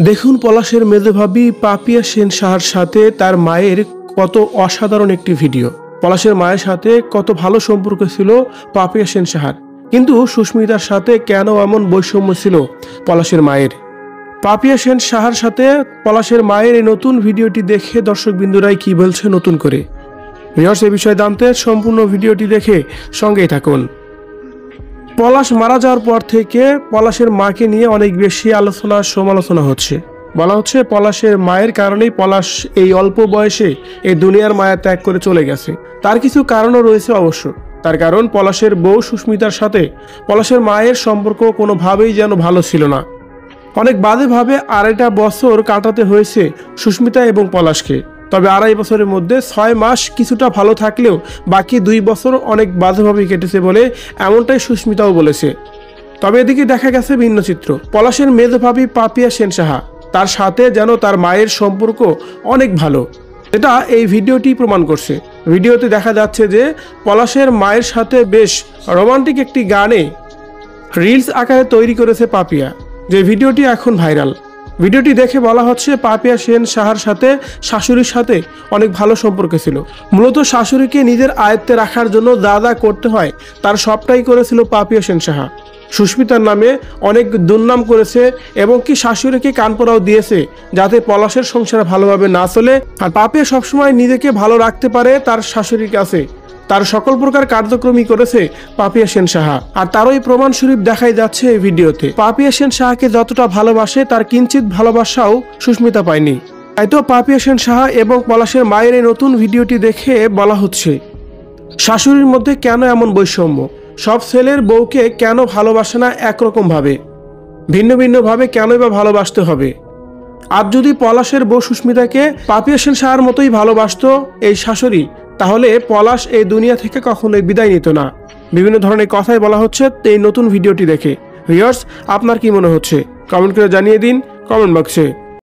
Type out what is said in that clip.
দেখুন পলাশের মেজভাবী পাপিয়া সেন সাহার সাথে তার মায়ের কত অসাধারণ একটি ভিডিও। পলাশের মায়ের সাথে কত ভালো সম্পর্ক ছিল পাপিয়া সেন সাহার, কিন্তু সুস্মিতার সাথে কেন এমন বৈষম্য ছিল পলাশের মায়ের। পাপিয়া সেন সাহার সাথে পলাশের মায়ের এই নতুন ভিডিওটি দেখে দর্শকবৃন্দুরাই কি বলছে নতুন করে। ভিউয়ার্স, এই বিষয়ে জানতে সম্পূর্ণ ভিডিওটি দেখে সঙ্গেই থাকুন। পলাশ মারা যাওয়ার পর থেকে পলাশের মাকে নিয়ে অনেক বেশি আলোচনা সমালোচনা হচ্ছে। বলা হচ্ছে পলাশের মায়ের কারণেই পলাশ এই অল্প বয়সে এই দুনিয়ার মায়া ত্যাগ করে চলে গেছে। তার কিছু কারণও রয়েছে অবশ্য। তার কারণ পলাশের বউ সুস্মিতার সাথে পলাশের মায়ের সম্পর্ক কোনোভাবেই যেন ভালো ছিল না। অনেক বাজেভাবে 2.5 বছর কাটাতে হয়েছে সুস্মিতা এবং পলাশকে। তবে 2.5 বছরের মধ্যে 6 মাস কিছুটা ভালো থাকলেও বাকি 2 বছর অনেক বাজেভাবে কেটেছে বলে এমনটাই সুস্মিতাও বলেছে। তবে এদিকে দেখা গেছে ভিন্ন চিত্র। পলাশের মেজভাবী পাপিয়া সেন সাহা, তার সাথে যেন তার মায়ের সম্পর্ক অনেক ভালো, এটা এই ভিডিওটি প্রমাণ করছে। ভিডিওতে দেখা যাচ্ছে যে পলাশের মায়ের সাথে বেশ রোমান্টিক একটি গানে রিলস আকারে তৈরি করেছে পাপিয়া, যে ভিডিওটি এখন ভাইরাল। ভিডিওটি দেখে বলা হচ্ছে পাপিয়া সেন সাহার সাথে শাশুড়ির সাথে অনেক ভালো সম্পর্ক ছিল। মূলত শাশুড়িকে নিজের আয়ত্তে রাখার জন্য যা যা করতে হয় তার সবটাই করেছিল পাপিয়া সেন সাহা। সুস্মিতার নামে অনেক দুর্নাম করেছে এবং কি শাশুড়িকে কানপোড়াও দিয়েছে যাতে পলাশের সংসার ভালোভাবে না চলে। আর পাপিয়া সবসময় নিজেকে ভালো রাখতে পারে তার শাশুড়ির কাছে, তার সকল প্রকার কার্যক্রমই করেছে পাপিয়া সেন সাহা। আর তারই প্রমাণস্বরূপ দেখাই যাচ্ছে এই ভিডিওতে। পাপিয়া সেন সাহাকে যতটা ভালোবাসে তার কিঞ্চিত ভালোবাসাও সুস্মিতা পায়নি। তাই তো পাপিয়া সেন সাহা এবং পলাশের মায়ের এই নতুন ভিডিওটি দেখে বলা হচ্ছে শাশুড়ির মধ্যে কেন এমন বৈষম্য, সব ছেলের বউকে কেন ভালোবাসে না একরকম ভাবে, ভিন্ন ভিন্ন ভাবে কেনই বা ভালোবাসতে হবে। আর যদি পলাশের বউ সুস্মিতাকে পাপিয়া সেন সাহার মতোই ভালোবাসতো এই শাশুড়ি, তাহলে পলাশ এই দুনিয়া থেকে কখনোই বিদায় নিত না। বিভিন্ন ধরনের কথাই বলা হচ্ছে এই নতুন ভিডিওটি দেখে। ভিউয়ার্স, আপনার কি মনে হচ্ছে কমেন্ট করে জানিয়ে দিন কমেন্ট বক্সে।